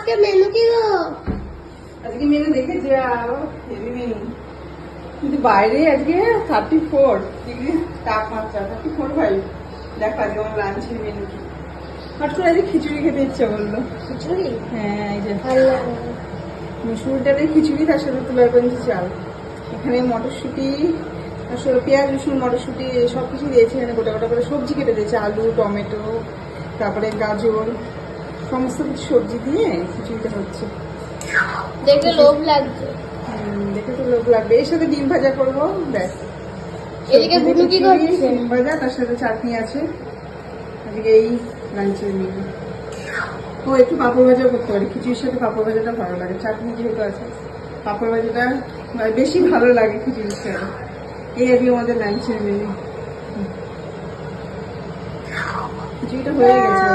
আজকে মেনু কি গো? আজকে মেনু দেখেছি হেভি মেনু, কিন্তু বাইরে আজকে 34 ডিগ্রি তাপমাত্রা, 34.5। দেখো আজকে আমার লাঞ্চের মেনু কি। হট করে আজকে খিচুড়ি খেতে ইচ্ছে বললো। খিচুড়ি? হ্যাঁ, এই যে ভালো লাগে। মুসুর ডালের খিচুড়ি, তার সাথে তুলাগঞ্জি চাল। এখানে মটরশুঁটি, আসলে পেঁয়াজ রসুন মটরশুঁটি সব কিছু দিয়েছে। এখানে গোটা গোটা করে সবজি কেটে দিয়েছে, আলু টমেটো তারপরে গাজর সমস্ত কিছু সবজি দিয়ে খিচুড়িটা হচ্ছে। দেখে লোভ লাগছে। দেখে তো লোভ লাগবে। এর সাথে ডিম ভাজা করবো, ব্যাস। এদিকে বুনু কি করছে? ডিম ভাজা, তার সাথে চাটনি আছে। আজকে এই লাঞ্চের মেনু। ও একটু পাঁপড় ভাজাও করতে পারি, খিচুড়ির সাথে পাঁপড় ভাজাটা ভালো লাগে। চাটনি যেহেতু আছে, পাঁপড় ভাজাটা বেশি ভালো লাগে খিচুড়ির সাথে। এই আজকে আমাদের লাঞ্চের মেনু। খিচুড়িটা হয়ে গেছে।